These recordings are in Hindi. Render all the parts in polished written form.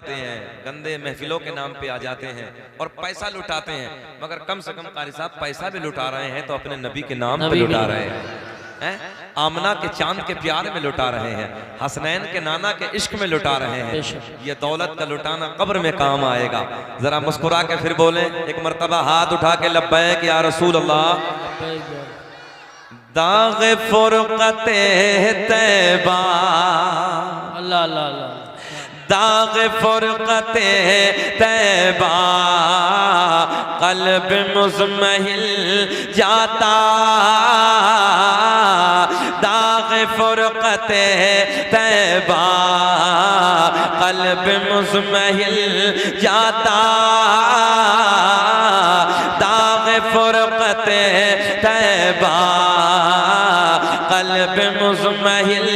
जाते हैं, गंदे महफिलों के नाम पे आ जाते हैं और पैसा लुटाते हैं, मगर कम से कम कारी साहब पैसा भी लुटा रहे हैं तो अपने नबी के नाम पे लुटा रहे हैं, आमना के चांद के प्यार में लुटा रहे हैं, हसनैन के नाना के इश्क में लुटा रहे हैं। ये दौलत का लुटाना कब्र में काम आएगा। जरा मुस्कुरा के फिर बोले एक मर्तबा, हाथ उठा के लब्बैक या रसूल अल्लाह। दाग फुरक़ते तैबा, अल्लाह अल्लाह अल्लाह, दाग फुरक़ते तैबा क़ल्ब मुज़महिल जाता, दाग फुरक़ते तैबा क़ल्ब मुज़महिल जाता, दाग फुरक़ते तैबा क़ल्ब मुज़महिल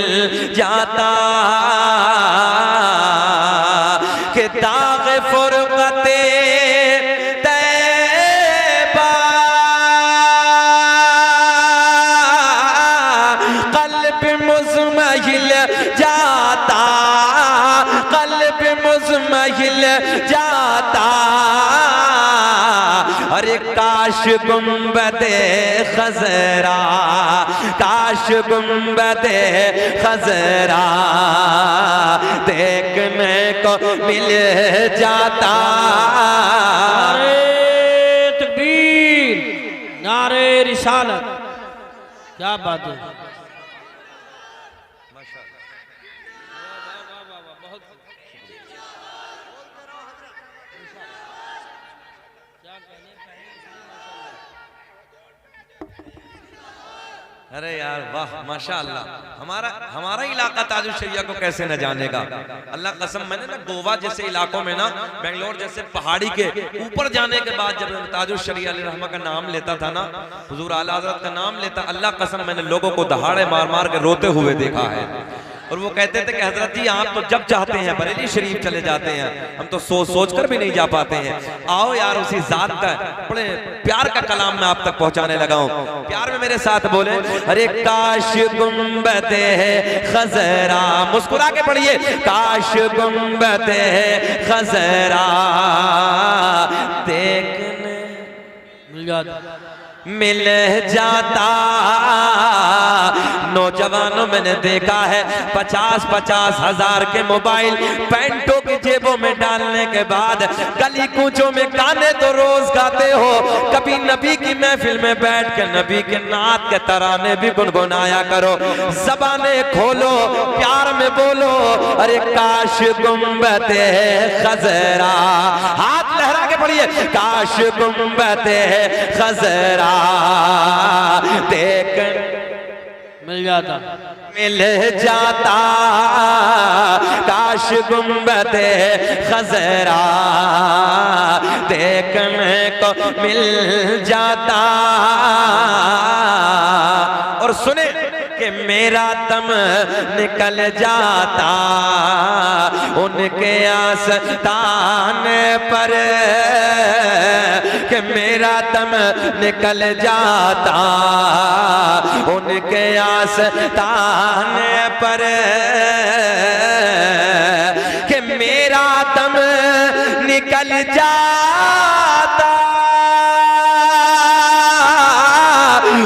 जाता, कि दाग फुरक़ते तैबा क़ल्ब मुज़महिल जाता, क़ल्ब मुज़महिल जाता। अरे काश गुंबदे खज़रा, काश गुंबदे खज़रा देखने को मिल जाता। नारे तकबीर, नारे रिसालत, क्या बात है। अरे यार वाह माशाअल्लाह, हमारा इलाका ताजुल शरिया को कैसे न जानेगा। अल्लाह कसम, मैंने ना गोवा जैसे इलाकों में ना, बेंगलोर जैसे पहाड़ी के ऊपर जाने के बाद जब ताजुल शरिया रहमा का नाम लेता था ना, हुजूर आला हज़रत का नाम लेता, अल्लाह कसम मैंने लोगों को दहाड़े मार मार के रोते हुए देखा है। और वो कहते थे कि हजरत जी आप तो जब चाहते हैं बरेली शरीफ चले जाते हैं, हम तो सोच सोच कर भी नहीं जा पाते हैं। आओ यार उसी जात का बड़े प्यार का कलाम मैं आप तक पहुंचाने लगा हूं। प्यार में मेरे साथ बोले, अरे काश गुंबदे खज़रा, मुस्कुरा के पढ़िए, काश गुंबदे खज़रा देखने मिल जाता। नौजवानों मैंने देखा है 50-50 हजार के मोबाइल पैंटों की जेबों में डालने के बाद गली कूचों में गाने तो रोज गाते हो, कभी नबी की महफिल में बैठ के नबी के नात के तराने भी गुनगुनाया करो। ज़बाने खोलो, प्यार में बोलो, अरे काश गुंबदे खज़रा, हाथ लहरा के पढ़िए, काश गुंबदे खज़रा देख मिल जाता, मिल जाता, काश गुंबदे खज़रा देखने को मिल जाता। और सुने कि मेरा दम निकल जाता उनके आस्ताने पर, कि मेरा दम निकल जाता उनके आस्ताने पर, कि मेरा दम निकल जाता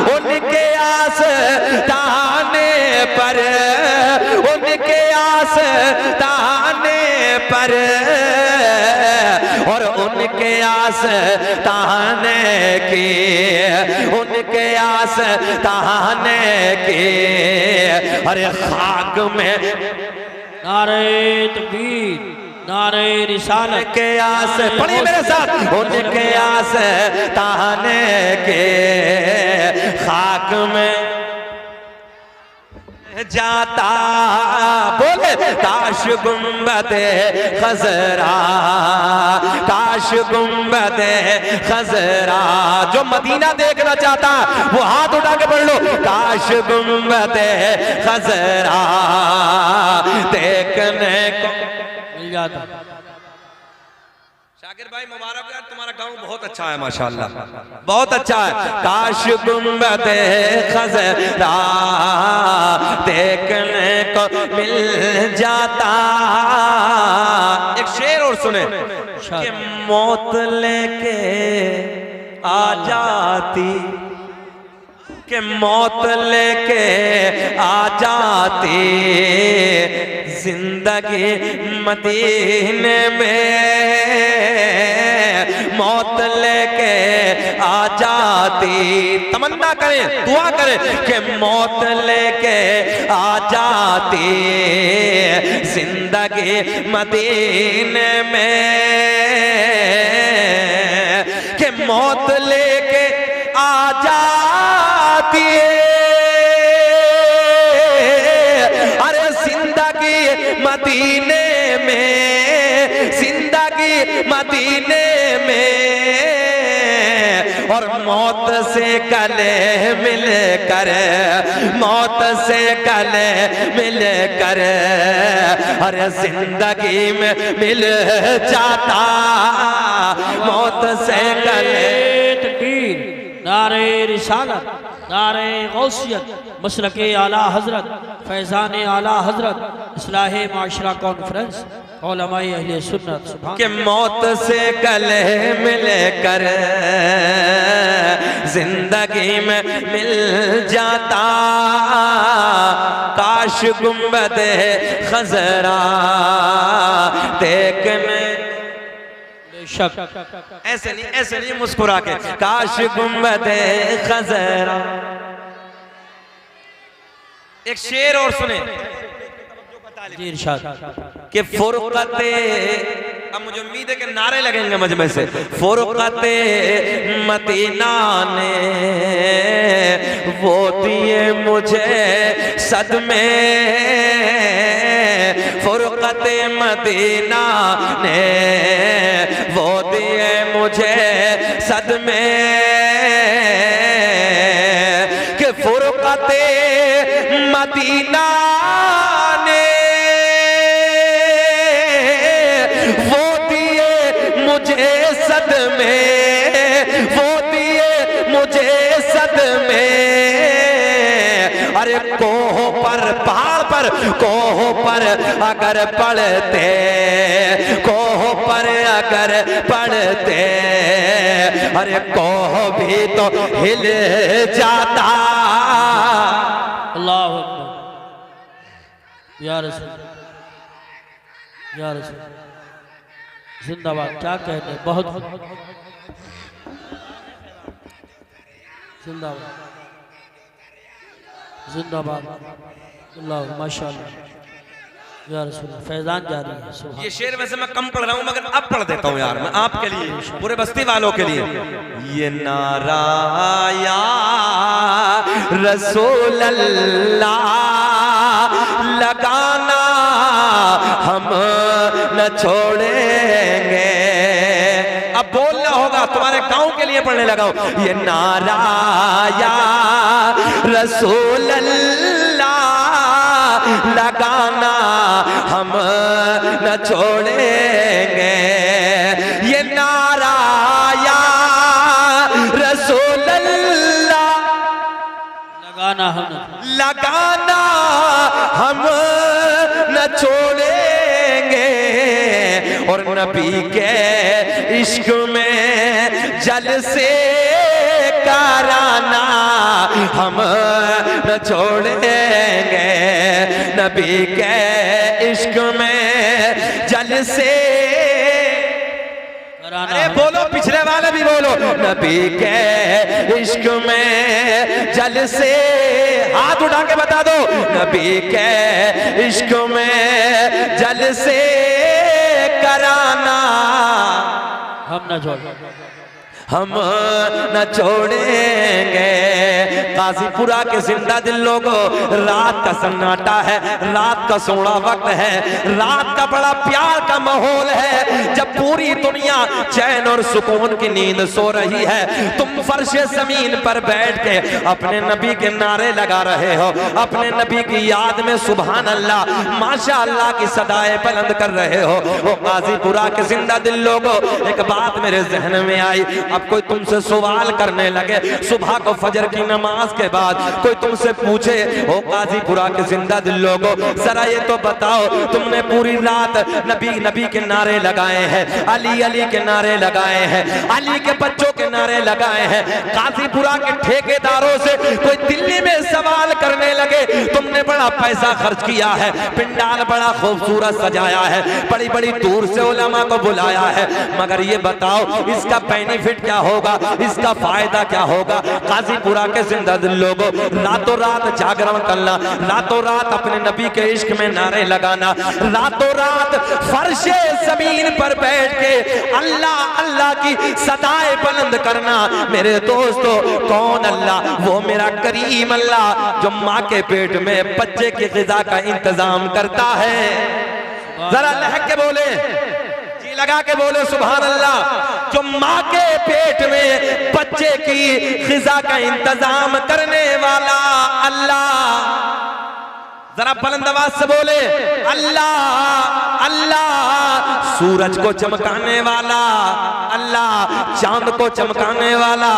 उनके आस्ताने पर, उनके आस्ताने पर, और उनके आस्ताने की, उनके आस्ताने की, अरे खाक में नारे तकबीर, नारे रिसालत के आस, पढ़िए मेरे साथ, उनके आस्ताने के खाक में जाता। बोले काश गुंबदे खज़रा, काश गुंबदे खज़रा, जो मदीना देखना चाहता वो हाथ उठा के पढ़ लो, काश गुंबदे खज़रा देखने को मिल जाता। शाकिर भाई मुबारक यार, तुम्हारा गाँव बहुत अच्छा है माशाल्लाह, बहुत अच्छा है। काश गुंबद खज़रा देखने को मिल जाता। एक शेर और सुने कि मौत लेके आ जाती, कि मौत लेके आ जाती जिंदगी मदीने में, मौत लेके आ जाती। तमन्ना करें, दुआ करें कि मौत लेके आ जाती जिंदगी मदीने में, कि मौत लेके आ जाती अरे जिंदगी मदीने में, जिंदगी मदीने में। और मौत से गले मिल कर, मौत से गले मिल कर अरे जिंदगी में मिल जाता, मौत से गले। तकबीर, नारे रिसालत, नारे गौसियत, मसलके आला हजरत, फैज़ान आला हजरत, इस्लाह माशरा कॉन्फ्रेंस, उलमाए अहले सुन्नत। सुभान कि मौत से गले मिल कर जिंदगी में मिल जाता। काश गुंबद खज़रा देख में, ऐसे नहीं, ऐसे नहीं मुस्कुरा के, काश गुंबद खज़रा। एक शेर और सुने जी इरशाद कि फुरक़ते, अब मुझे उम्मीद है कि नारे लगेंगे मजमे से, फुरक़ते मदीना ने वो दिए मुझे सदमे, फुरक़ते मदीना ने वो दिए मुझे सदमे, कि फुरक़ते मदीना ने वो दिए मुझे सदमे, वो दिए मुझे सदमे। अरे कोह पर, पहाड़ पर, कोह पर अगर पढ़ते, कोह पर अगर पढ़ते अरे कोह भी तो हिल जाता। अल्लाह अकबर, या रसूल, या रसूल, जिंदाबाद। क्या कहते हैं, बहुत जिंदाबाद, जिंदाबाद। अल्लाह माशाअल्लाह, या रसूल। फैजान जारी है। सुभान। ये शेर वैसे मैं कम पढ़ रहा हूँ मगर अब पढ़ देता हूँ यार, मैं आपके लिए, पूरे बस्ती वालों के लिए। ये नारा या रसूल अल्लाह लगाना हम न छोड़ेंगे। अब बोलना होगा, तुम्हारे गांव के लिए पढ़ने लगा हूं। ये नारा या रसूल अल्लाह लगाना हम न छोड़ेंगे। ये नारा या रसूल अल्लाह लगाना हम न छोड़ेंगे। और नबी के इश्क में जलसे कराना हम न छोड़ेंगे। नबी के इश्क में जलसे, अरे बोलो, पिछले वाले भी बोलो। नबी के इश्क में जलसे, हाथ उठा के बता दो। नबी के इश्क में जलसे कराना हम न छोड़, हम न छोड़ेंगे। काजीपुरा के जिंदा दिल लोगों, रात का सन्नाटा है, रात का सोना वक्त है, रात का बड़ा प्यार का माहौल है। जब जब पूरी दुनिया चैन और सुकून की नींद सो रही है, तुम फर्श जमीन पर बैठ के अपने नबी के नारे लगा रहे हो, अपने नबी की याद में सुभान अल्लाह माशा अल्लाह की सदाएं बुलंद कर रहे हो। वो गाजीपुरा के जिंदा दिल लोगों, एक बात मेरे जहन में आई। अब कोई तुमसे सवाल करने लगे सुबह को फजर की नमाज के बाद, कोई तुमसे पूछे ओ गाजीपुरा के जिंदा दिल लोगों, जरा ये तो बताओ तुमने पूरी रात नबी नबी के नारे लगाए हैं, अली अली के नारे लगाए हैं, अली के बच्चों के नारे लगाए हैं, गाजीपुरा के ठेकेदारों से कोई दिल्ली में सवाल करने लगे तुमने बड़ा पैसा खर्च किया है, पिंडाल बड़ा खूबसूरत सजाया है, बड़ी बड़ी दूर से उलमा को बुलाया है, मगर ये बताओ इसका बेनिफिट क्या होगा, इसका फायदा क्या होगा? गाजीपुरा के जिंदा दिल लोगों, रातों रात जागरण करना, रातों रात अपने नबी के इश्क में नारे लगाना, रातों रात फर्शे जमीन पर बैठ के अल्लाह अल्लाह की सदाएं बुलंद करना। मेरे दोस्तों, कौन अल्लाह? वो मेरा करीम अल्लाह जो माँ के पेट में बच्चे की ग़िज़ा का इंतजाम करता है। जरा लहक के बोले, जी लगा के बोले सुभान अल्लाह। जो माँ के पेट में बच्चे की ग़िज़ा का इंतजाम करने वाला अल्लाह, जरा बुलंद आवाज से बोले अल्लाह अल्लाह। सूरज को चमकाने वाला अल्लाह, चांद को चमकाने वाला,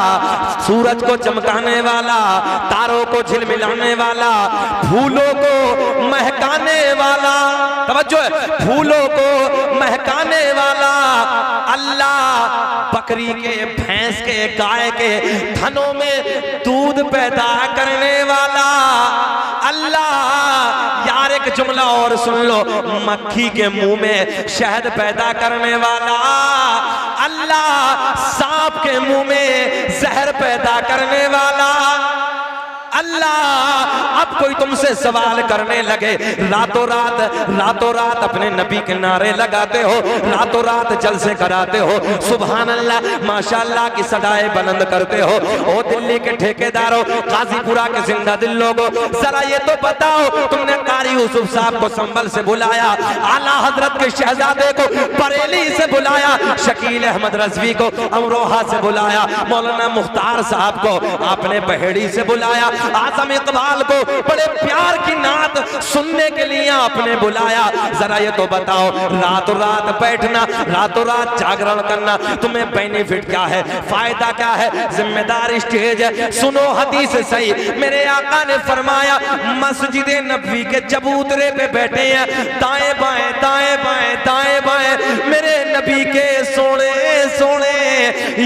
सूरज को चमकाने वाला, तारों को झिलमिलाने वाला, फूलों को महकाने वाला, तवज्जो है, फूलों को महकाने वाला अल्लाह, बकरी के, भैंस के, गाय के थनों में दूध पैदा करने वाला अल्लाह। यार एक जुमला और सुन लो, मक्खी के मुंह में शहद पैदा करने वाला अल्लाह, सांप के मुंह में जहर पैदा करने वाला अल्लाह। अब कोई तुमसे सवाल करने लगे, रातों रात अपने नबी के नारे लगाते हो, रातों रात जलसे कराते हो, सुभान अल्लाह माशाअल्लाह की सदाएं बुलंद करते हो। ओ दिल्ली के ठेकेदारों, गाजीपुरा के जिंदा दिल लोगों, जरा ये तो बताओ तुमने कारी यूसुफ साहब को संभल से बुलाया, आला हजरत के शहजादे को बरेली से बुलाया, शकील अहमद रजवी को अमरोहा से बुलाया, मौलाना मुख्तार साहब को आपने बहेड़ी से बुलाया, आजम इकबाल को बड़े प्यार की नात सुनने के लिए आपने बुलाया। जरा ये तो बताओ, रातों रात बैठना, रातों रात जागरण करना, तुम्हें बेनिफिट क्या है, फायदा क्या है? जिम्मेदार स्टेज है, सुनो हदीस सही। मेरे आका ने फरमाया, मस्जिद नबवी के चबूतरे पे बैठे हैं, दाएं बाएं दाएं बाएं दाएं बाएं मेरे नबी के सोने सोने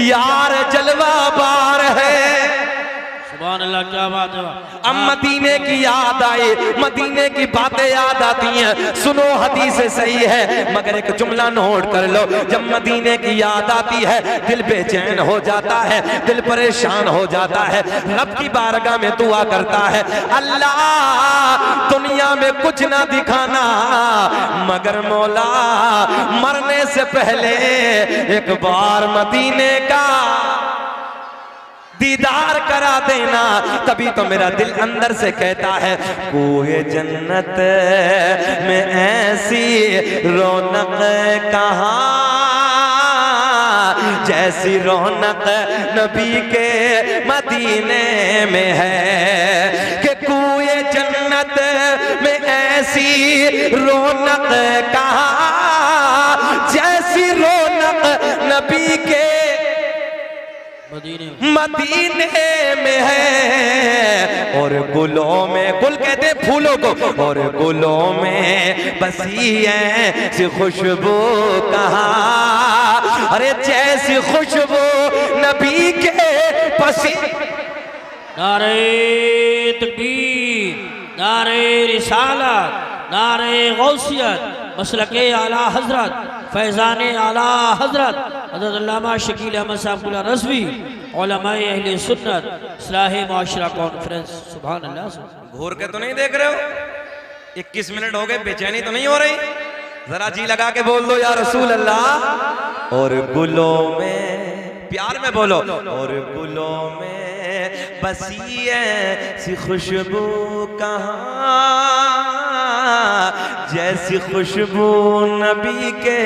यार जलवा बार है। सुभान अल्लाह, क्या बात है। अब मदीने की याद आए, मदीने की बातें याद आती हैं, सुनो हदीस सही है, मगर एक जुमला नोट कर लो, जब मदीने की याद आती है दिल बेचैन हो जाता है, दिल परेशान हो जाता है, रब की बारगाह में दुआ करता है, अल्लाह दुनिया में कुछ ना दिखाना, मगर मौला मरने से पहले एक बार मदीने का दीदार करा देना। तभी तो मेरा दिल अंदर से कहता है, कोए जन्नत में ऐसी रौनक कहाँ, जैसी रौनक नबी के मदीने में है, कि कोए जन्नत में ऐसी रौनक कहाँ, जैसी रौनक नबी के मदीने में है। और गुलों में, गुल कहते हैं फूलों को, और गुलों में बसी ऐसी खुशबू कहाँ, अरे जैसी खुशबू नबी के पसीने। नारे तकबीर, नारे रिसालत, नारे गौसियत, मसलके आला हजरत, फैज़ाने आला हजरत हज़रत अल्लामा शकील अहमद साहब रज़वी, उलमाए अहले सुन्नत, इस्लाह माशरा कॉन्फ्रेंस। सुभान अल्लाह। घूर के तो नहीं देख रहे हो? 21 मिनट हो गए, बेचैनी तो नहीं हो रही? जरा जी लगा के बोल दो या रसूल अल्लाह। और गुलों में, प्यार में बोलो, और गुलों में बसी ऐसी खुशबू कहाँ, जैसी खुशबू नबी के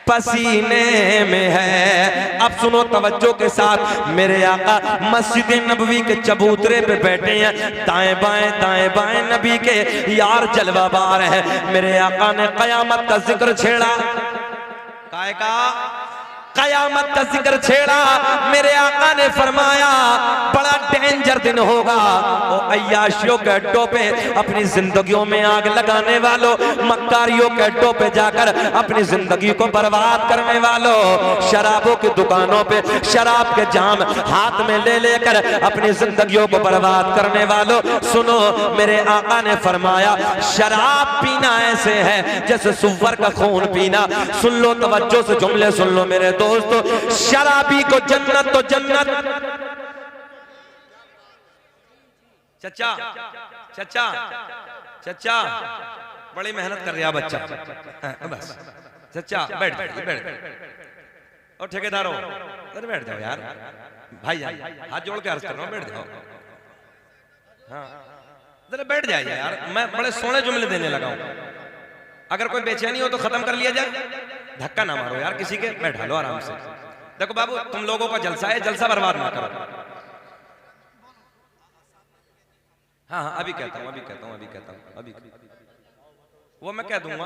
पसीने में है। अब सुनो तवज्जो के साथ, मेरे आका मस्जिद नबवी के चबूतरे पे बैठे हैं, दाएं बाएं नबी के यार जलवाबार है। मेरे आका ने कयामत का जिक्र छेड़ा, काय का कयामत का जिक्र छेड़ा। मेरे आका ने फरमाया बड़ा डेंजर दिन होगा। ओ अय्याशियों के अड्डों पे अपनी जिंदगियों में आग लगाने वालों, मक्कारियों के अड्डों पे जाकर अपनी जिंदगी को बर्बाद करने वालों, शराबों की दुकानों पे शराब के जाम हाथ में ले लेकर अपनी जिंदगियों को बर्बाद करने वालों, सुनो मेरे आका ने फरमाया शराब पीना ऐसे है जैसे सुअर का खून पीना। सुन लो तवज्जो से जुमले सुन लो मेरे दोस्तों, शराबी को जन्नत तो जन्नत। चचा चचा चचा बड़ी मेहनत कर रहा बच्चा, बस चचा बैठ बैठ। और ठेकेदारों अरे बैठ जाओ यार, भाई हाथ जोड़ के अर्ज कर रहा हूं, बैठ जाओ। हाँ जरा बैठ जाइए यार, मैं बड़े सोने जुमले देने लगा हूं। अगर कोई बेचैनी हो तो खत्म कर लिया जाए, धक्का ना मारो यार किसी के, बैठा लो आराम से। देखो बाबू तुम लोगों का जलसा है, जलसा बर्बाद ना करो। हाँ हाँ अभी कहता हूँ, अभी वो मैं कह दूंगा।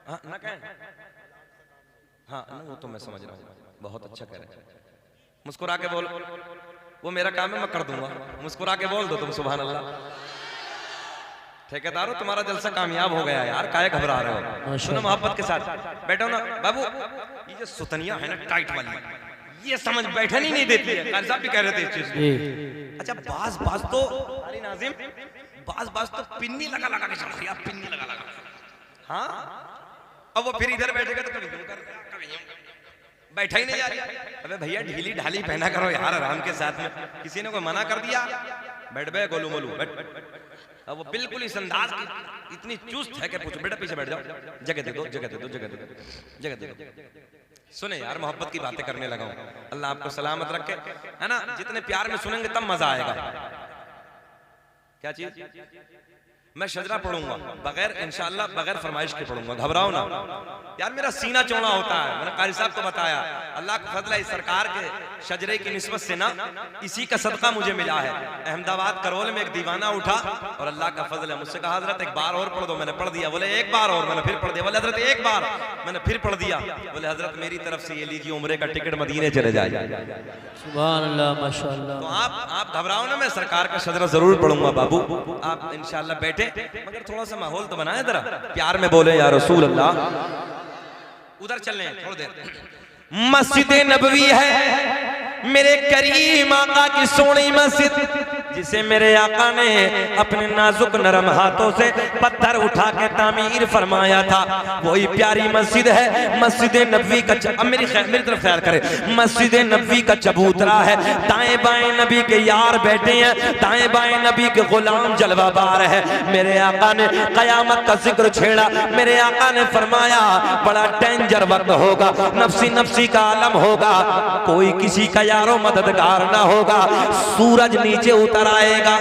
हाँ ना कहें, हाँ ना वो तो मैं समझ रहा हूँ, बहुत अच्छा कह रहे हैं। मुस्कुरा के बोल, वो मेरा काम है, मैं कर दूंगा। मुस्कुरा के बोल दो तुम सुभान अल्लाह। ठेकेदारों तुम्हारा जलसा कामयाब हो गया यार, काहे घबरा रहे हो? सुनो मोहब्बत के साथ बैठो ना बाबू। ये जो सुतनिया है ना टाइट वाली, ये समझ बैठन ही नहीं देती है। कारी साहब भी कह रहे थे इस चीज को। अच्छा बाज तो अरे नाजिम, बाज तो पिन्नी लगा के चल रही है, पिन्नी लगा। हाँ अब वो फिर इधर बैठेगा तो कभी यूं कर, कभी यूं कर, बैठा ही नहीं जा रही। अबे भैया ढीली ढाली पहना करो यार आराम के साथ में, किसी ने कोई मना कर दिया? बैठ बे गोलू मोलू बैठ। अब वो बिल्कुल इस अंदाज की इतनी चुस्त है कि पूछो। बेटा पीछे बैठ जाओ, जगह दे दो। सुने यार मोहब्बत की बातें करने लगा हूं, अल्लाह आपको सलामत रखे, है ना। जितने प्यार में सुनेंगे तब मजा आएगा। क्या चीज? मैं शजरा पढ़ूंगा बगैर इंशाअल्लाह बगैर फरमाइश के पढ़ूंगा, घबराओ ना यार। मेरा सीना चौड़ा होता है, मैंने कारी साहब को बताया। अल्लाह का फजल है, इस सरकार के शजरे की निस्बत से ना इसी का सदका मुझे मिला है। अहमदाबाद करोल में एक दीवाना उठा और अल्लाह का फजल है, मुझसे कहा हजरत एक बार और पढ़ दो। मैंने पढ़ दिया। बोले एक बार और, मैंने फिर पढ़ दिया। बोले हजरत एक बार, मैंने फिर पढ़ दिया। बोले हजरत मेरी तरफ से ये लीजिए उम्रे का टिकट, मदीने चले जाए। सुभान अल्लाह माशाअल्लाह। तो आप घबराओ ना, मैं सरकार का शजरा जरूर पढ़ूंगा बाबू। आप इंशाअल्लाह बैठे, मगर थोड़ा सा माहौल तो बनाए, जरा प्यार में बोले या रसूल अल्लाह। उधर चलने थोड़ी देर। मस्जिद नबवी है मेरे करीम आका की सोनी मस्जिद, जिसे मेरे आका ने अपने नाजुक नरम हाथों से पत्थर उठा के तामीर फरमाया था। वही प्यारी मस्जिद है मस्जिद नबवी का। अब मेरी तरफ ख्याल करे, मस्जिद नबवी का चबूतरा है। दाएं बाएं नबी के यार बैठे हैं, दाएं बाएं नबी के गुलाम जलवाबार है। मेरे आका ने कयामत का जिक्र छेड़ा। मेरे आका ने फरमाया बड़ा डेंजर वक्त होगा, नफ्सी नफ्सी का आलम होगा, कोई किसी का यारो मददगार ना होगा। सूरज नीचे उतर आएगा,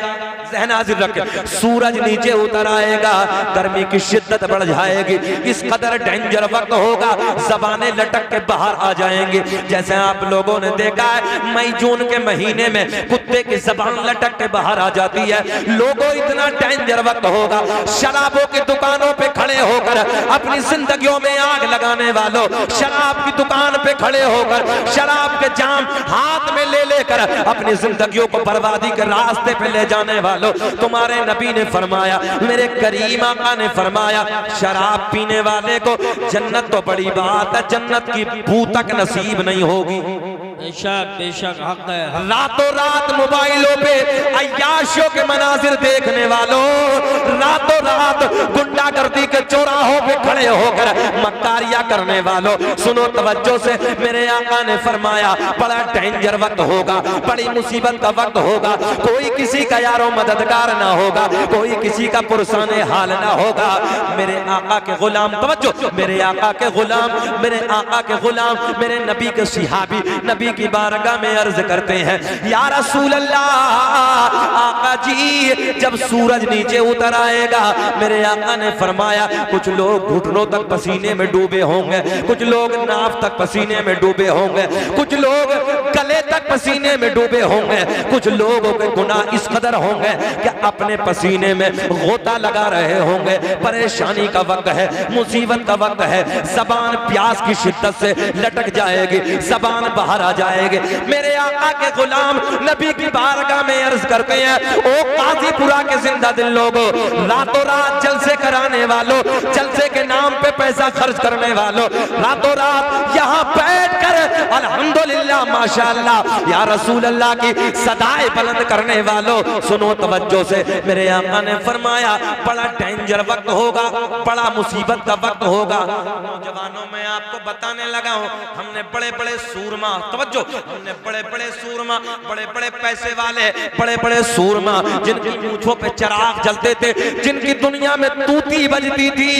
ज़हन हाजिर रखें, सूरज नीचे उतर आएगा, गर्मी की शिद्दत बढ़ जाएगी। इस कदर डेंजर वक्त होगा, ज़बानें लटक के बाहर आ जाएंगी। जैसे आप लोगों ने देखा है मई जून के महीने में कुत्ते की ज़बान लटक के बाहर आ जाती है। लोगों इतना डेंजर वक्त होगा, शराबों की दुकानों पे खड़े होकर अपनी जिंदगियों में आग लगाने वालों, शराब की दुकान पे खड़े होकर शराब के जाम हाथ में ले लेकर अपनी जिंदगियों को बर्बादी के रास्ते पे ले जाने वालों, तुम्हारे नबी ने फरमाया, मेरे करीम आका ने फरमाया, शराब पीने वाले को जन्नत तो बड़ी बात है, जन्नत की बू तक नसीब नहीं होगी। बेशक हक है। रातों रात मोबाइलों पे अय्याशियों के मनाजिर देखने वालों, रातों रात गुंडागर्दी के चौराहों पे खड़े होकर मक्कारियां करने वालों, सुनो तवज्जो से। मेरे आका ने फरमाया बड़ा डेंजर वक्त होगा, बड़ी मुसीबत का वक्त होगा, कोई किसी का यारो मददगार ना होगा, कोई किसी का पुरसाने हाल ना होगा। मेरे आका के गुलाम, तवज्जो, मेरे आका के गुलाम, मेरे आका के गुलाम, मेरे नबी के सिहाबी, नबी नबी की बारगाह में अर्ज करते हैं, या रसूल अल्लाह, आका जी जब सूरज नीचे उतर आएगा, मेरे आका ने फरमाया कुछ लोग घुटनों तक पसीने में डूबे होंगे, कुछ लोग नाफ तक पसीने में डूबे होंगे, कुछ लोग गले तक पसीने में डूबे होंगे, कुछ लोगों के गुनाह इस कदर होंगे कि अपने पसीने में गोता लगा रहे होंगे। परेशानी का वक्त है, मुसीबत का वक्त है, जबान प्यास की शिद्दत से लटक जाएगी, जबान बाहर आ जाएगी। मेरे आका के गुलाम नबी की बारगाह में अर्ज करते हैं, ओ काजीपुरा के जिंदा दिल लोगों, रातों रात जलसे कराने वालों, जलसे के नाम पे पैसा खर्च करने वालों, रातों रात यहाँ बैठकर अल्हम्दुलिल्लाह माशाअल्लाह या रसूल अल्लाह की सदाएं बुलंद करने वालों, सुनो तवज्जो से। मेरे आका ने फरमाया बड़ा डेंजर वक्त होगा, बड़ा मुसीबत का वक्त होगा। नौजवानों में आपको बताने लगा हूं, हमने बड़े बड़े सूरमा, तवज्जो, हमने बड़े बड़े सूरमा, बड़े बड़े पैसे वाले, बड़े बड़े सूरमा जिनकी मूंछों पे चिराग जलते थे, जिनकी दुनिया में तूती बजती थी,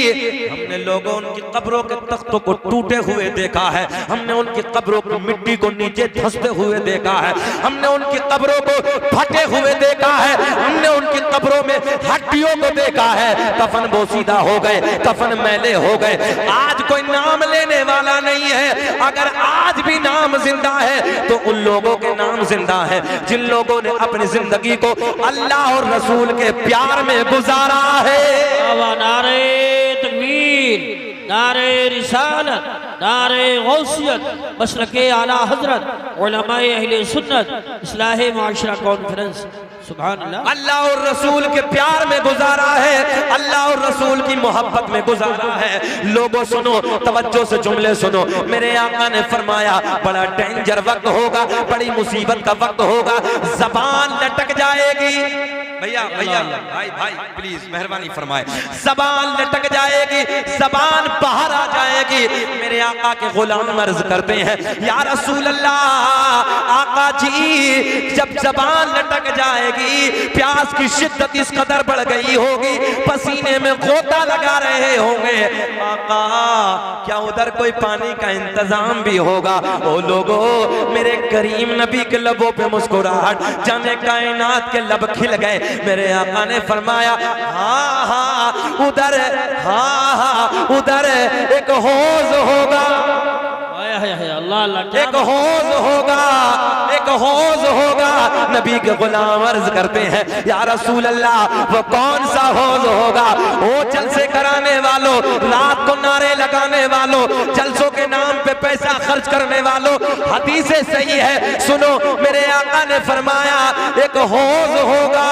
हमने लोगों उनकी कब्रों के तख्तों को टूटे हुए देखा है, हमने उनकी कब्रों की मिट्टी को नीचे धंसते हुए देखा है, हमने उनकी कब्रों को फटे हुए देखा है, हमने उनकी कब्रों में हड्डियों को देखा है, कफन बोसीदा हो गए, कफन मैले हो गए। आज कोई नाम लेने वाला नहीं है, अगर आज भी नाम जिंदा है तो उन लोगों के नाम जिंदा है जिन लोगों ने अपनी जिंदगी को अल्लाह और रसूल के प्यार में गुजारा है। नारे तकबीर, नारे रिसालत, नारे गौसियत, मसलके आला हजरत, उलमाए अहले सुन्नत, इस्लाहे माशरा कॉन्फ्रेंस। सुभान अल्लाह। अल्लाह और रसूल के प्यार में गुजारा है, अल्लाह और रसूल की मोहब्बत में गुजारा है। लोगों सुनो, तवज्जो से जुमले सुनो। मेरे आका ने फरमाया बड़ा डेंजर वक्त होगा, बड़ी मुसीबत का वक्त होगा, जबान लटक जाएगी। भैया भैया भाई भाई प्लीज मेहरबानी फरमाए, जबान लटक जाएगी, जबान बाहर आ जाएगी। मेरे आका के गुलाम अर्ज करते हैं, या रसूल अल्लाह, आका जी जब जबान लटक जाएगी, प्यास की शिद्दत इस कदर बढ़ गई होगी, पसीने में गोता लगा रहे होंगे, आका क्या उधर कोई पानी का इंतजाम भी होगा? ओ लोगो, मेरे करीम नबी के लबों पे मुस्कुराहट, जाने कायनात के लब खिल गए। मेरे आका ने फरमाया हाँ हाँ उधर, हाँ हाँ उधर एक हौज होगा, अल्लाह अल्लाह, एक हौज होगा, एक हौज होगा। नबी के गुलाम अर्ज करते हैं, या रसूल अल्लाह वो कौन सा हौज होगा? वो जलसे कराने वालों, रात को नारे लगाने वालों, जलसों के नाम पे पैसा खर्च करने वालों, हदीसे सही है, सुनो। मेरे आका ने फरमाया एक हौज होगा।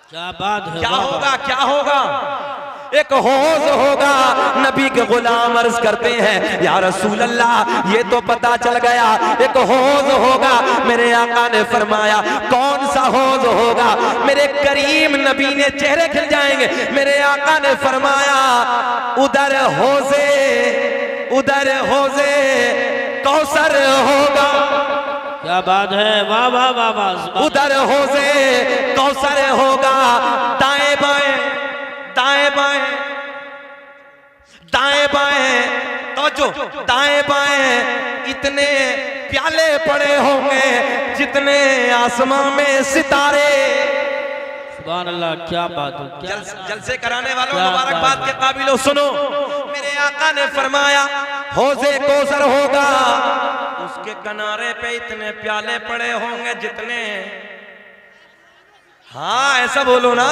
क्या बात है, क्या होगा, क्या होगा? एक हौज होगा। नबी के गुलाम अर्ज करते हैं, या रसूल अल्लाह ये तो पता चल गया, एक हौज होगा। मेरे आका ने फरमाया कौन सा हौज होगा? मेरे करीम नबी ने चेहरे खिल जाएंगे। मेरे आका ने फरमाया उधर हौजे, उधर हौजे कौसर होगा। क्या बात है, वाह वाह वाह वाह। उधर हौजे कौसर होगा। दाएं बाएं, दाएं बाएं, दाएं बाएं, तवज्जो, दाएं बाएं इतने प्याले पड़े होंगे जितने आसमां में सितारे। सुभान अल्लाह, क्या बात है। जलसे कराने वालों, मुबारकबाद के काबिलों, सुनो। मेरे आका ने फरमाया हौजे कौसर होगा, उसके किनारे पे इतने प्याले पड़े होंगे जितने, हाँ ऐसा बोलो ना,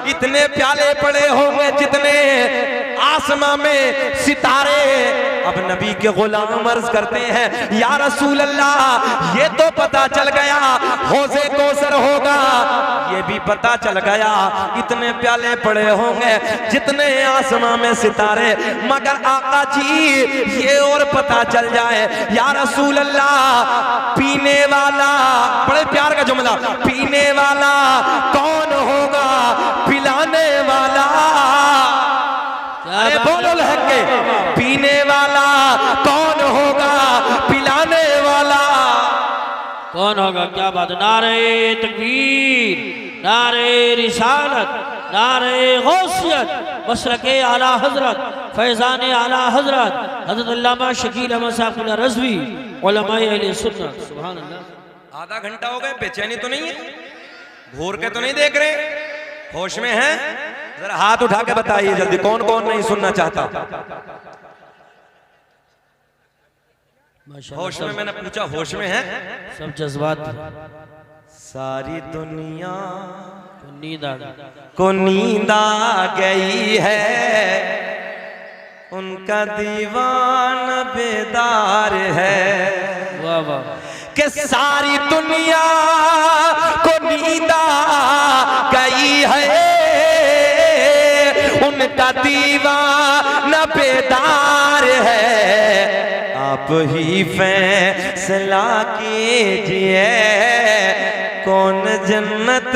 इतने प्याले पड़े होंगे जितने आसमां में सितारे। अब नबी के गुलाम अर्ज करते हैं, या रसूल अल्लाह ये तो पता चल गया हौजे कौसर होगा, ये भी पता चल गया इतने प्याले पड़े होंगे जितने आसमां में सितारे, मगर आका जी ये और पता चल जाए, या रसूल अल्लाह पीने वाला, बड़े प्यार का जुमला, पीने वाला कौन होगा? पिलाने वाला, अरे बोलो लहके, पीने वाला कौन होगा? पिलाने वाला कौन होगा? क्या बात। नारे तकबीर, नारे रिसालत, नारे गौसियत, मसलक आला हजरत फैज़ान आला हजरत हज़रत अल्लामा शकील अहमद साहब रज़वी उलमाए अहले सुन्नत। सुभान अल्लाह। आधा घंटा हो गए, बेचैनी तो नहीं है? घूर के तो नहीं देख रहे? होश में हैं? जरा हाथ उठा के बताइए जल्दी, कौन कौन नहीं सुनना चाहता? होश में, मैंने पूछा होश में है? सब जज्बात। सारी दुनिया नींद आ गई, को नींद आ गई है, उनका दीवाना बेदार है। वाह वाह। कि सारी दुनिया को नींद आ गई है, उनका दीवाना बेदार है। आप ही फैसला कीजिए कौन जन्नत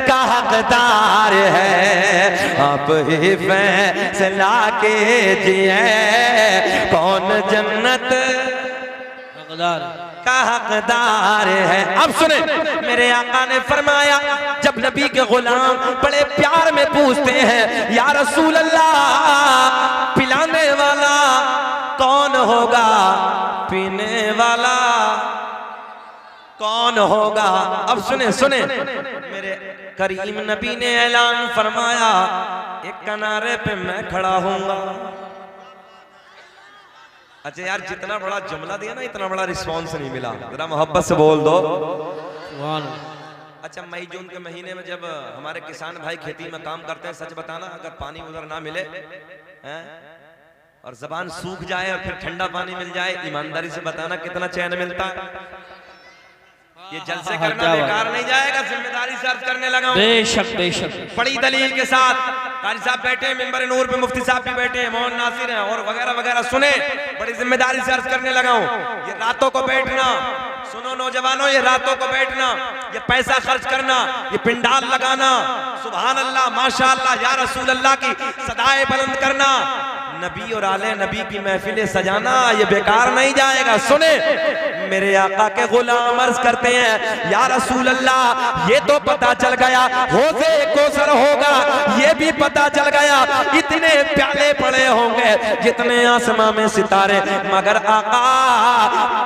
का हकदार है। आप ही फैसला कीजिए कौन जन्नत हकदार का हकदार है। अब सुने, मेरे आका ने फरमाया, जब नबी के गुलाम बड़े प्यार में पूछते हैं, या रसूल अल्लाह पिलाने वाला कौन होगा, पीने वाला कौन होगा? अब सुने सुने, मेरे करीम नबी ने ऐलान फरमाया, एक किनारे पे मैं खड़ा हूंगा। अच्छा यार, जितना बड़ा जुमला दिया ना, इतना बड़ा रिस्पांस नहीं मिला, जरा मोहब्बत से बोल दो। अच्छा, मई जून के महीने में जब हमारे किसान भाई खेती में काम करते हैं, सच बताना, अगर पानी उधर ना मिले हैं और जबान सूख जाए और फिर ठंडा पानी मिल जाए, ईमानदारी से बताना कितना चैन मिलता है। ये जलसे करना बेकार नहीं जाएगा, जिम्मेदारी से अर्ज करने लगा हूं। बेशक बेशक। बड़ी दलील के साथ कारी साहब बैठे हैं, मिंबर नूर पे मुफ्ती साहब भी बैठे हैं, मोहन नासिर हैं और वगैरह वगैरह। सुने, बड़ी जिम्मेदारी से अर्ज करने लगा हूं। ये रातों को बैठना, सुनो नौजवानों, ये रातों को बैठना, ये पैसा खर्च करना, ये पिंडाल लगाना, सुभान अल्लाह माशाअल्लाह या रसूल अल्लाह की सदाएं बुलंद करना, नबी और आले नबी की महफिलें सजाना, ये बेकार नहीं जाएगा। सुने, मेरे आका के गुलाम अर्ज करते हैं, या रसूल अल्लाह ये तो पता चल गया हौज़े कौसर होगा, ये भी पता चल गया इतने प्याले पड़े होंगे जितने आसमां में सितारे, मगर आका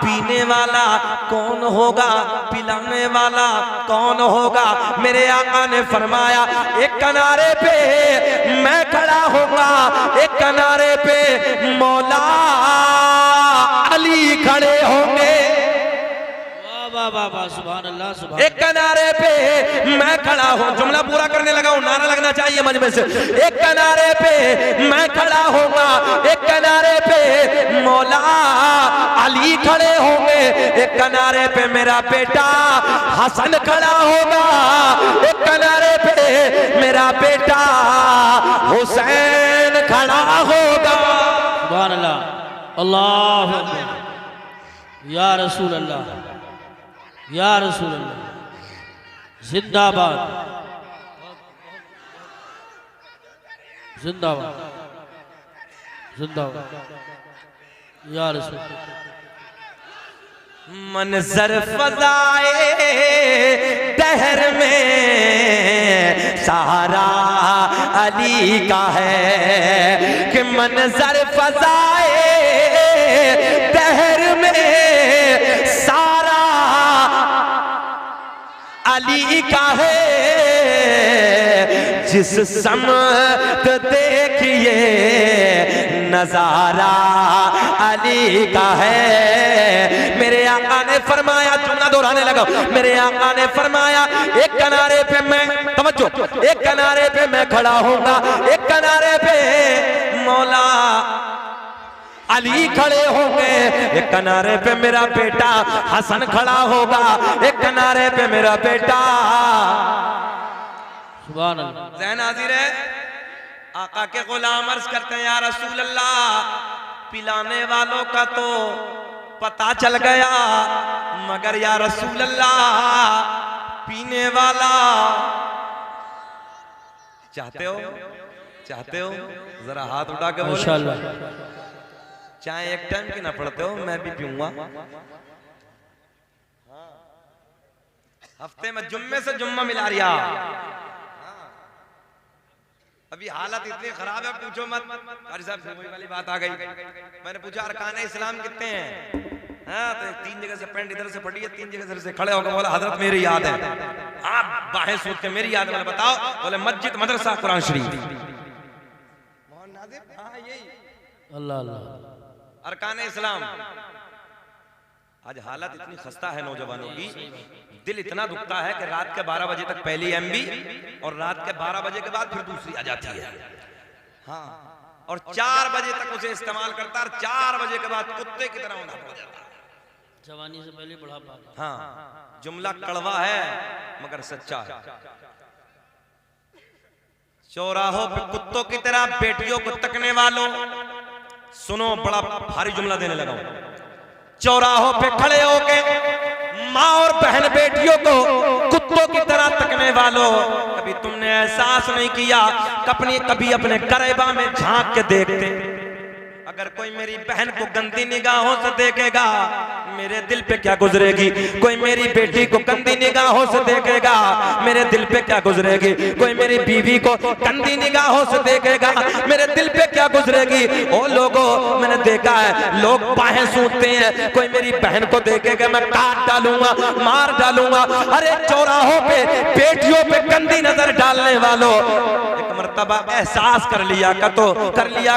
पीने वाला कौन होगा, पिलाने वाला कौन होगा? मेरे आका ने फरमाया, एक किनारे पे मैं खड़ा होगा, एक किनारे पे मौला अली खड़े होंगे। सुभान अल्लाह सुभान। एक किनारे पे मैं खड़ा हूं, जुमला पूरा करने लगा हूं, नारा लगना चाहिए मजमे से। एक किनारे पे मैं खड़ा होगा, एक किनारे पे मौला अली खड़े होंगे, एक किनारे पे मेरा बेटा हसन खड़ा होगा, एक किनारे पे मेरा बेटा हुसैन खड़ा होगा। सुभान अल्लाह। अल्लाह अकबर। या रसूल अल्लाह, या रसूल अल्लाह, जिंदाबाद जिंदाबाद जिंदाबाद या रसूल। मंजर फजाए दहर में सहारा अली का है, कि मंजर फजाए दहर में सारा अली का है। जिस समत देखिए नजारा अली का है। मेरे आका ने फरमाया, जुमला दोहराने लगा, मेरे आका ने फरमाया, एक किनारे पे मैं, समझो, एक किनारे पे मैं खड़ा होऊंगा, एक किनारे पे मौला अली खड़े होंगे, एक किनारे पे मेरा बेटा हसन खड़ा होगा, एक किनारे पे मेरा बेटा। सुभान अल्लाह। ज़हन हाजिर है? आका के गुलाम अर्ज करते हैं, या रसूल अल्लाह पिलाने वालों का तो पता चल गया, मगर या रसूल अल्लाह पीने वाला चाहते हो? चाहते हो? जरा हाथ उठा के बोलो। माशाअल्लाह। चाहे एक टाइम की ना पड़ते हो, मैं भी पीऊंगा। हफ्ते में जुम्मे से जुम्मा मिला रिया। अभी हालत इतनी खराब है पूछो मत। कारी साहब से वही वाली बात आ गई। मैंने पूछा अरकान इस्लाम कितने हैं? हाँ तो 3 जगह से पैंट इधर से पड़ी है, 3 जगह से खड़े होकर बोला हजरत मेरी याद है। आप बाहें सोच के मेरी याद है, बताओ। बोले मस्जिद, मदरसा, कुरान शरीफ। हाँ यही अल्लाह अल्लाह। अरकान इस्लाम। आज हालत इतनी खस्ता है नौजवानों की, दिल इतना दुखता है कि रात के 12 बजे तक पहली एमबी और रात के 12 बजे के बाद फिर दूसरी आ जाती है। हाँ, और 4 बजे तक उसे इस्तेमाल करता है, 4 बजे के बाद कुत्ते की तरह होना हो जाता है। जवानी से पहले बुढ़ापा। हाँ, जुमला कड़वा है मगर सच्चा है। चौराहों पे कुत्तों की तरह बेटियों को तकने वालों, सुनो बड़ा भारी जुमला देने लगा हूं। चौराहों पे खड़े होके माँ और बहन बेटियों को कुत्तों की तरह तकने वालों, कभी तुमने एहसास नहीं किया कभी अपने करेबा में झांक के देखते? अगर कोई मेरी बहन को गंदी निगाहों से देखेगा, मेरे दिल पे क्या गुजरेगी? कोई मेरी बेटी को गंदी निगाहों से देखेगा, मेरे दिल पे क्या गुजरेगी? कोई मेरी बीवी को गंदी निगाहों से देखेगा, मेरे दिल पे क्या गुजरेगी? ओ लोगों, मैंने देखा है लोग बाहें सूंघते हैं, कोई मेरी बहन को देखेगा मैं काट डालूंगा, मार डालूंगा। अरे चौराहों पे बेटियों पे गंदी नजर डालने वालों, एक मर्तबा एहसास कर लिया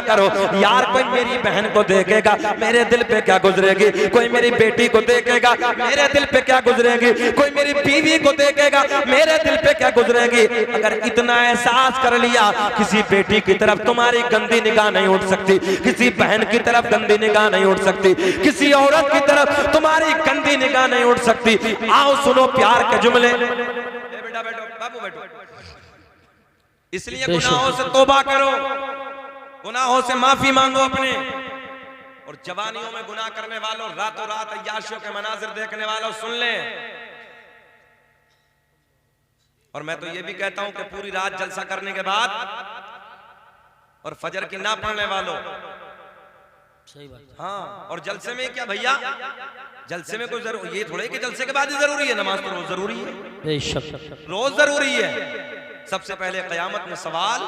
करो यार, कोई मेरी बहन को देखेगा मेरे दिल पे क्या गुजरेगी? कोई मेरी बेटी को देखेगा मेरे दिल पे क्या गुजरेगी? कोई मेरी बीवी को देखेगा मेरे दिल पे क्या गुजरेगी? अगर इतना एहसास कर लिया, किसी बेटी की तरफ तुम्हारी गंदी निगाह नहीं उठ सकती, किसी बहन की तरफ गंदी निगाह नहीं उठ सकती, किसी औरत की तरफ तुम्हारी गंदी निगाह नहीं उठ सकती। आओ सुनो प्यार के जुमले। बेटा बैठो, बाबू बैठो। इसलिए गुनाहों से तौबा करो, गुनाहों से माफी मांगो अपने। और जवानियों में गुनाह करने वालों, रातों रात अय्याशियों के मनाजिर देखने वालों, सुन ले। और मैं तो ये भी कहता हूं कि पूरी रात जलसा करने के बाद और फजर की ना पढ़ने वालों, सही बात। हाँ, और जलसे में क्या भैया, जलसे में कोई जरूर ये थोड़े कि जलसे के बाद ही जरूरी है, नमाज तो रोज जरूरी है, रोज जरूरी है। सबसे पहले क़यामत में सवाल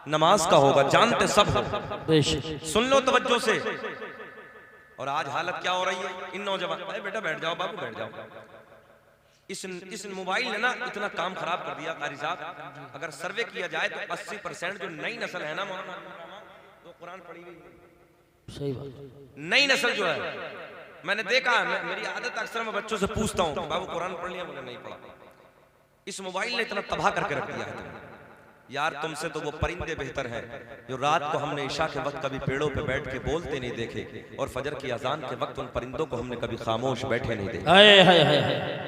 नमाज का होगा, जानते सब हो। सुन लो तवज्जो से। और आज हालत क्या हो रही है इन नौजवान, अरे बेटा बैठ जाओ, बाबू बैठ जाओ। इस मोबाइल ने ना इतना काम खराब कर दिया कारी साहब। अगर सर्वे किया जाए तो 80% जो नई नस्ल है ना वो कुरान पढ़ी हुई। सही बात। नई नस्ल जो है, मैंने देखा, मेरी आदत अक्सर मैं बच्चों से पूछता हूँ बाबू कुरान पढ़ लिया? बोले नहीं पढ़ा। इस मोबाइल ने इतना तबाह करके रख दिया है यार। तुमसे तो वो परिंदे बेहतर हैं जो रात को हमने इशा के वक्त कभी पेड़ों पे बैठ के बोलते नहीं देखे, और फजर की अजान के वक्त उन परिंदों को हमने कभी खामोश बैठे नहीं देखे।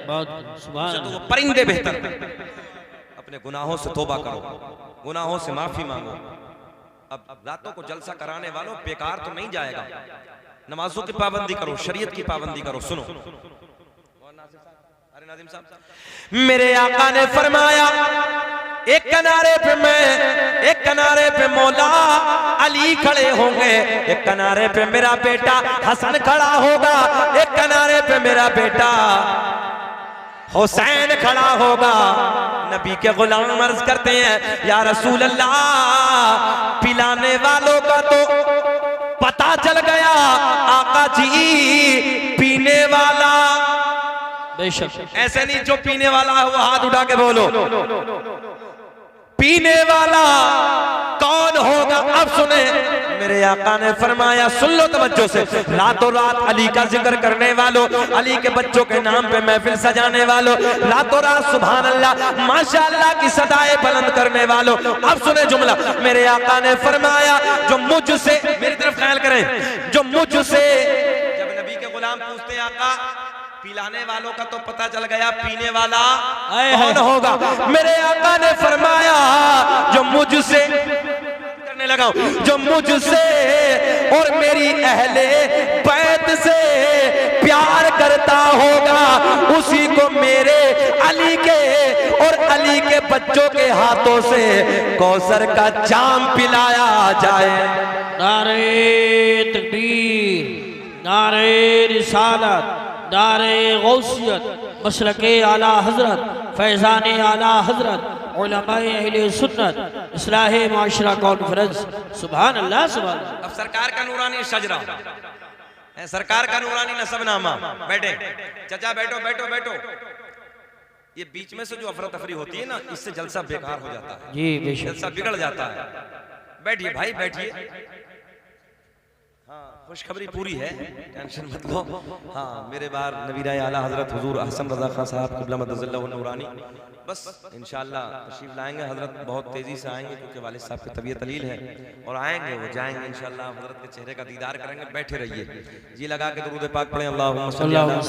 बहुत सुभान तो वो परिंदे बेहतर। अपने गुनाहों से तौबा करो, गुनाहों से माफी मांगो। अब रातों को जलसा कराने वालों, बेकार तो नहीं जाएगा। नमाजों की पाबंदी करो, शरीयत की पाबंदी करो। सुनो, अरे नाज़िम साहब, मेरे आका ने फरमाया एक किनारे पे मैं, एक किनारे पे मौला अली खड़े होंगे, एक किनारे पे मेरा बेटा हसन खड़ा होगा, एक किनारे पे मेरा बेटा हुसैन खड़ा होगा। नबी के गुलाम अर्ज करते हैं या रसूल अल्लाह, पिलाने वालों का तो पता चल गया, आका जी पीने वाला बेशक। ऐसे नहीं जो पीने वाला है वो हाथ उठा के बोलो। पीने वाला कौन होगा? अब सुने, मेरे आका ने फरमाया, सुन लो तवज्जो से, रातों रात अली का जिक्र करने वालों, अली के बच्चों के नाम पे महफिल सजाने वालों, रातों रात सुभान अल्लाह माशाअल्लाह की सदाएं बुलंद करने वालों। अब सुने जुमला, मेरे आका ने फरमाया जो मुझसे, मेरी तरफ ख्याल करें, जो मुझसे, जब नबी के गुलाम पूछते हैं आका पिलाने वालों का तो पता चल गया, पीने वाला कौन होगा? मेरे आका ने फरमाया जो मुझसे करने लगा, जो मुझसे और मेरी अहले बैत से प्यार करता होगा, उसी को मेरे अली के और अली के बच्चों के हाथों से कौसर का जाम पिलाया जाए। नारे तकबीर, नारे रिसालत, नारे गौसियत, मशरके आला हजरत, फैजाने आला हजरत, उलमाए अहले सुन्नत इस्लाह माशरा कॉन्फ्रेंस। सुभान अल्लाह सुभान अल्लाह। अब सरकार का नूरानी शजरा, सरकार का नूरानी नसबनामा। बैठे चाचा, बैठो बैठो बैठो। ये बीच में से जो अफरा तफरी होती है ना, इससे जलसा बेकार हो जाता है जी, बेशक जलसा बिगड़ जाता है। बैठिए भाई बैठिए। हाँ, खुशखबरी पूरी है, टेंशन मत लो। हाँ, मेरे बार नबीरा आला हजरत हुजूर अहसन रजा खान साहब क़िबला मदज़ल्लहु नूरानी बस इंशाअल्लाह तशरीफ लाएंगे। हजरत बहुत तेजी से आएंगे क्योंकि वालिद साहब की तबीयत अलील है, और आएंगे वो जाएंगे इंशाअल्लाह। हजरत के चेहरे का दीदार करेंगे। बैठे रहिए जी, लगा के दुरूद पाक पढ़ें। अल्लाहुम्मा सल्ली अला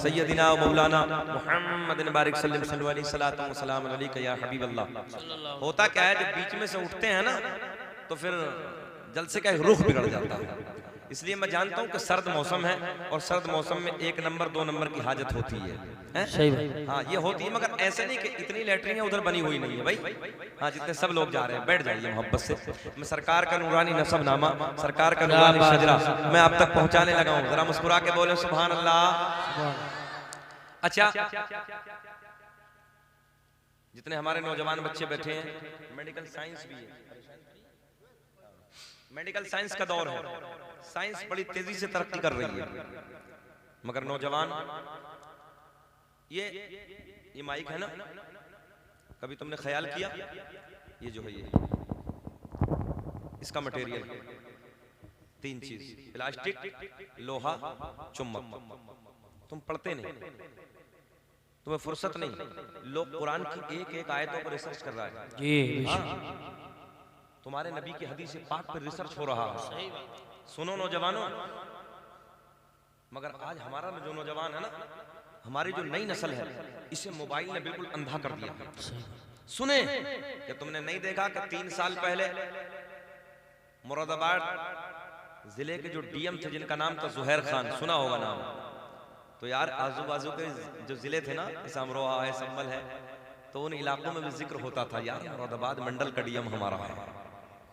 सय्यदिना व मौलाना मुहम्मदिन बारिक सल्लल्लाहु अलैहि सल्लल्लाहु अलैहि वसल्लम अलैका या हबीब अल्लाह। होता क्या है, जब बीच में से उठते हैं ना तो फिर जलसे का एक रुख बिगड़ जाता है। इसलिए मैं जानता हूँ कि सर्द मौसम है, और सर्द मौसम में 1 नंबर 2 नंबर की हाजत होती है, सही बात। हाँ ये होती है, मगर ऐसे नहीं कि इतनी लैटरिन उधर बनी हुई नहीं है भाई। हाँ, जितने सब लोग जा रहे हैं बैठ जाइए मोहब्बत से। मैं सरकार का नूरानी नसबनामा, सरकार का नूरानी शजरा मैं आप तक पहुंचाने लगा हूँ। जरा मुस्कुरा के बोले सुभान अल्लाह। अच्छा, जितने हमारे नौजवान बच्चे बैठे हैं, मेडिकल साइंस भी है, मेडिकल साइंस का दौर है। साइंस बड़ी तेजी से तरक्की कर रही है, मगर नौजवान ये माइक है ना, कभी तुमने ख्याल किया ये जो है ये इसका मटेरियल 3 चीज, प्लास्टिक, लोहा, चुम्बक। तुम पढ़ते नहीं, तुम्हें फुर्सत नहीं। लोग कुरान की एक एक आयतों पर रिसर्च कर रहा है जी। तुम्हारे नबी की हदीस पाक पर रिसर्च हो रहा है। सुनो नौजवानों, मगर आज हमारा जो नौजवान है ना, हमारी जो नई नस्ल है, इसे मोबाइल ने बिल्कुल अंधा कर दिया। सुने कि तुमने नहीं देखा कि 3 साल पहले मुरादाबाद जिले के जो डीएम थे, जिनका नाम था जुहैर खान, सुना होगा नाम। तो यार आजू बाजू के जो जिले थे ना, जैसे अमरोहा है, संभल है, तो उन इलाकों में भी जिक्र होता था, यार मुरादाबाद मंडल का डीएम हमारा है।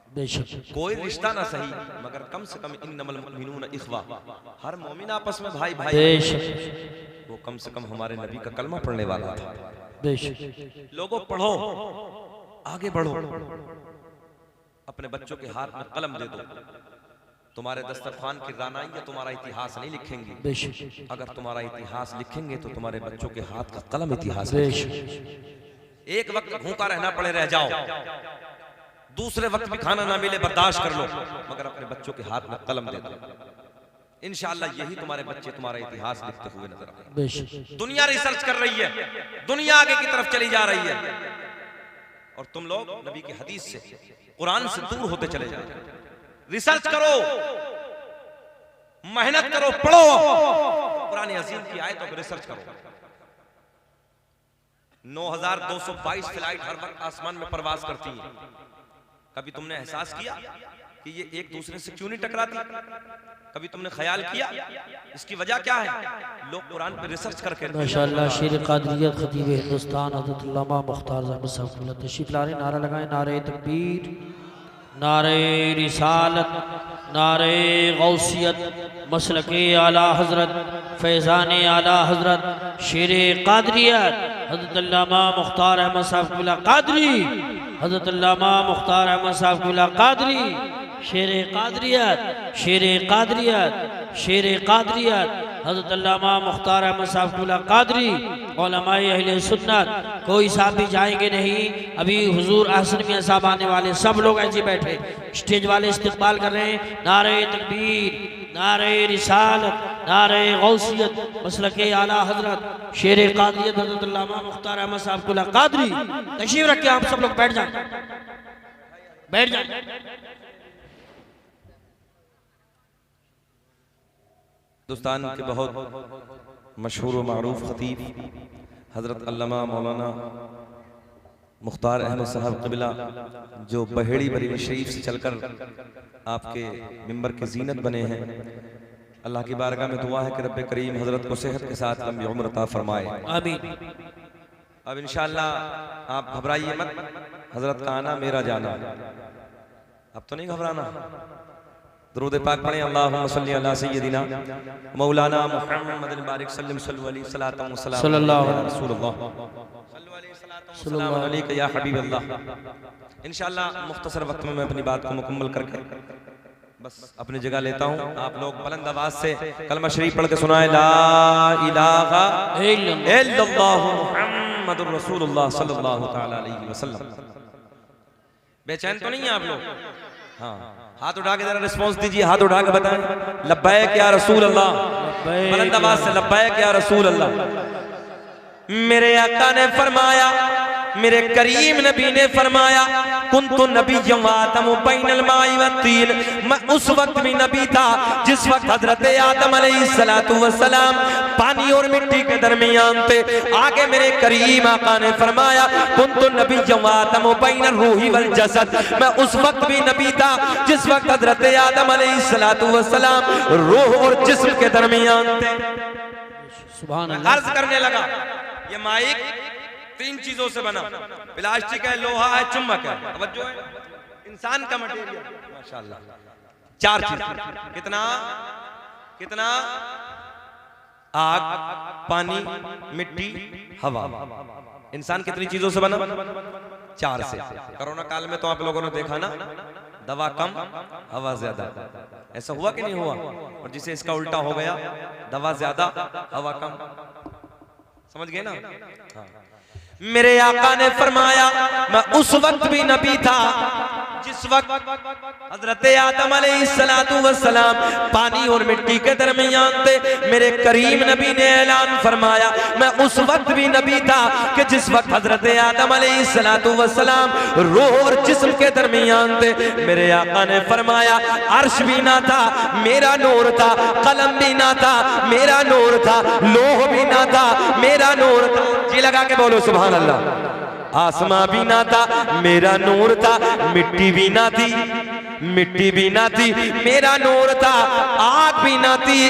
कोई रिश्ता ना सही, मगर कम से कम इन्नमल मुमिनून इख्वा, हर मोमिन आपस में भाई भाई। वो कम से कम हमारे नबी का कलमा पढ़ने वाला था। लोगों पढ़ो, आगे बढ़ो, अपने बच्चों के हाथ में कलम दे दो। तुम्हारे दस्तरखान की रानाइयां तुम्हारा इतिहास नहीं लिखेंगी, अगर तुम्हारा इतिहास लिखेंगे तो तुम्हारे बच्चों के हाथ का कलम इतिहास लिखेंगे। एक वक्त भूखा रहना पड़े रह जाओ, दूसरे वक्त भी खाना ना मिले बर्दाश्त कर लो, मगर अपने बच्चों के हाथ में कलम दे दो। इंशाअल्लाह यही तुम्हारे बच्चे तुम्हारा इतिहास लिखते हुए नजर आएंगे। दुनिया रिसर्च कर रही है, दुनिया आगे की तरफ चली जा रही है, और तुम लोग नबी की हदीस से, कुरान से दूर होते चले जा रहे हैं। रिसर्च करो, मेहनत करो, पढ़ो, कुरान अज़ीम की आयतों पर रिसर्च करो। 9222 फ्लाइट हर वक्त आसमान में परवाज करती हैं। कभी तुमने एहसास किया कि ये एक दूसरे से क्यों नहीं टकराती? कभी तुमने ख्याल किया इसकी वजह क्या है? लोग कुरान पे रिसर्च करके। माशाअल्लाह, शेर कादरियत खतीब हिंदुस्तान हज़रत अल्लामा मुख्तार अहमद साहब तशरीफ ला रहे। नारा लगाएं, नारे तकबीर, नारे रिसालत, नारे गौसियत, मसलके आला हजरत, फैज़ान आला हजरत, शेर कादरियत हज़रत अल्लामा मुख्तार अहमद साहब कादरी, हज़रत अल्लामा मुख्तार अहमद साहब कादरी, शेर कादरियत, शेर कादरियत, शेर कादरियत हज़रत अल्लामा मुख्तार अहमद साहब कादरी, उलमाए अहले सुन्नत। कोई साहब भी जाएंगे नहीं, अभी हुजूर अहसन मियां साहब आने वाले, सब लोग ऐसे बैठे, स्टेज वाले इस्तकबाल कर रहे हैं। नारे तकबीर, नारे रिसालत, नारे गौसियत, मसलके आला हजरत, शेर कादरियत हज़रत अल्लामा मुख्तार अहमद साहब कादरी। तशरीफ रखिए, आप सब लोग बैठ जाए, बैठ जाए। हिंदुस्तान के बहुत मशहूर व मारूफ खतीब हज़रत अल्लामा मौलाना मुख्तार अहमद साहब क़िबला, जो बहेड़ी बरेली शरीफ से चलकर आपके मिंबर की जीनत बने हैं, अल्लाह की बारगाह में दुआ है कि रब्बे करीम हज़रत को सेहत के साथ लंबी उम्र अता फरमाए, आमीन। अब इंशाअल्लाह आप घबराइए मत, हज़रत का आना मेरा जाना। अब तो नहीं घबराना, दरूद पाक पढ़ें। अल्लाहुम्मा सल्ली अला सय्यदिना मौलाना मुहम्मद बारिक सल्लल्लाहु अलैहि वसल्लम सल्लल्लाहु अलैहि रसूलुल्लाह सल्लल्लाहु अलैहि या हबीबल्लाह। इंशाअल्लाह मुख्तसर वक्त में मैं अपनी बात को मुकम्मल करके बस अपनी जगह लेता हूँ। आप लोग बुलंद आवाज से कलमा शरीफ पढ़ के सुनाए, ला इलाहा इल्लल्लाह मुहम्मदुर रसूलुल्लाह सल्लल्लाहु तआला अलैहि वसल्लम। बेचैन तो नहीं है आप लोग? हाँ, हाथ उठा के जरा रिस्पॉन्स दीजिए, हाथ उठा के बताएं लब्बैक या रसूल अल्लाह। बुलंद आवाज से लब्बैक या रसूल अल्लाह। मेरे आका ने फरमाया, मेरे करीम नबी ने फरमाया, कुन्तु नबिय्यम व आदमु बैनल माइ व तीन। मैं उस वक्त भी नबी था जिस वक्त हजरत आदम अलैहिस्सलातु वस्सलाम पानी और मिट्टी के दरमियान थे। आगे मेरे करीम आका ने फरमाया, कुन्तु नबिय्यम व आदमु बैनर रूही वल जसद। मैं उस वक्त भी नबी था जिस वक्त हजरत आदम अलैहिस्सलातु वस्सलाम रूह और जिस्म के दरमियान थे। सुभान अल्लाह। अर्ज करने लगा, ये माइक 3 चीजों से बना, प्लास्टिक है, लोहा है, चुम्बक है, तवज्जो है, इंसान का मटेरियल, माशाअल्लाह। 4 चीज, कितना कितना? आग, पानी, मिट्टी, हवा। इंसान कितनी चीजों से बना? 4 से। कोरोना काल में तो आप लोगों ने देखा ना, दवा कम हवा ज्यादा। ऐसा हुआ कि नहीं हुआ? और जिसे इसका उल्टा हो गया, दवा ज्यादा हवा कम। समझ गए ना? हाँ। मेरे आका ने फरमाया, मैं उस वक्त भी नबी था जिस वक्त हजरत आदम अलैहिस्सलातु वस्सलाम पानी और मिट्टी के दरमियान थे। मेरे करीम नबी ने ऐलान फरमाया, मैं उस वक्त भी नबी था कि जिस वक्त हजरत आदम अलैहिस्सलातु वस्सलाम रूह और जिस्म के दरमियान थे। मेरे आका ने फरमाया, अर्श भी ना था, मेरा नूर था, कलम भी ना था, मेरा नूर था, लोह भी ना था, मेरा नूर था। जी लगा के बोलो सुभान अल्लाह। आसमां भी ना था, मेरा नूर था, मिट्टी भी ना थी, मिट्टी भी ना थी, मेरा नूर था, आग भी ना थी,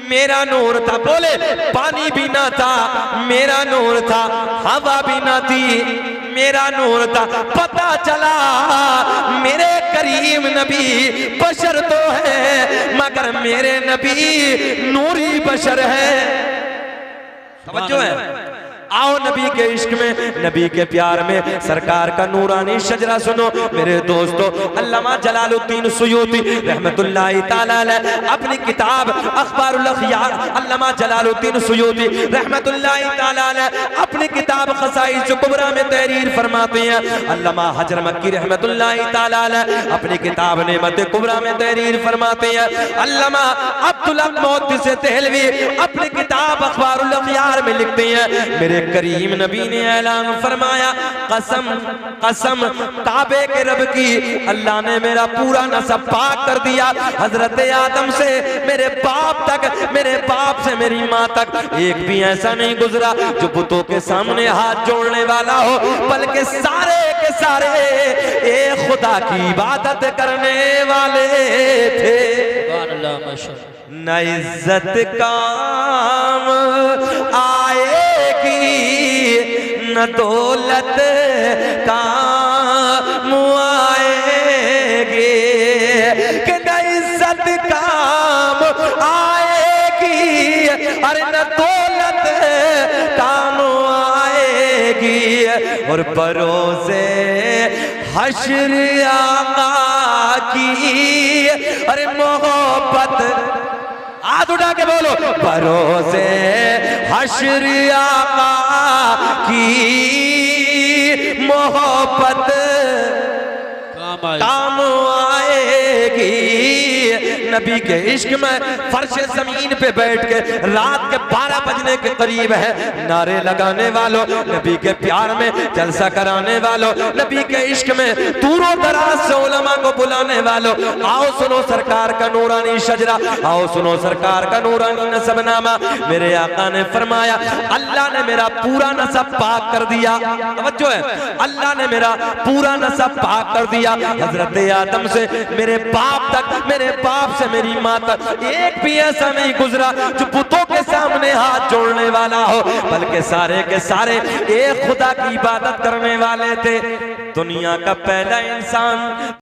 मेरा नूर था। बोले, पानी भी ना था, मेरा नूर था, हवा भी ना थी, मेरा नूर था। पता चला मेरे करीम नबी बशर तो है, मगर मेरे नबी नूरी बशर है। समझो है? आओ नबी के इश्क में, नबी के प्यार में सरकार का नूरानी शजरा सुनो मेरे दोस्तों। अल्लामा जलालुद्दीन सुयूती रहमतुल्लाहि ताला अलैह अपनी किताब अखबारुल अखयार, अल्लामा जलालुद्दीन सुयूती रहमतुल्लाहि ताला अलैह अपनी किताब क़साइस कुबरा में तहरीर फरमाते हैं। अल्लामा हजर मक्की रहमतुल्लाहि ताला अलैह अपनी किताब नेमत कुबरा में तहरीर फरमाते हैं। अल्लामा अब्दुल मुहद्दिस देहलवी अपनी किताब अखबारुल अखयार में लिखते हैं, मेरे करीम नबी ने ऐलान फरमाया, कसम कसम ताबे के रब की, अल्लाह ने मेरा पूरा नसब पाक कर दिया। हजरत आदम से मेरे बाप तक, मेरे बाप से मेरी माँ तक एक भी ऐसा नहीं गुजरा जो बुतों के सामने हाथ जोड़ने वाला हो, बल्कि सारे के सारे एक खुदा की इबादत करने वाले थे। न इज्जत काम आएगी, न दौलत काम आएगी, कि न इज्जत काम आएगी, अरे न दौलत काम आएगी, और परोसे हश्र आका की, अरे मोहब्बत, हाथ उठा के बोलो, परोसे हश्र आका की मोहब्बत काम आएगी। नबी के इश्क में फर्श जमीन पे बैठ के रात के 12 बजने के करीब है, नारे लगाने वालों, नबी के प्यार में जलसा कराने वालों, नबी के इश्क में दूरों दराज से उलमा को बुलाने वालों, आओ सुनो सरकार का नूरानी शजरा, आओ सुनो सरकार का नूरानी नसबनामा। मेरे आका ने फरमाया, अल्लाह ने मेरा पूरा नसब पाक कर दिया। तवज्जो है, अल्लाह ने मेरा पूरा नसब पाक कर दिया। हजरत आदम से मेरे बाप तक, मेरे बाप से मेरी माँ तक एक भी ऐसा नहीं गुजरा जो बुतों के सामने हाथ जोड़ने वाला हो, बल्कि सारे के सारे एक खुदा की इबादत करने वाले थे। दुनिया का पहला इंसान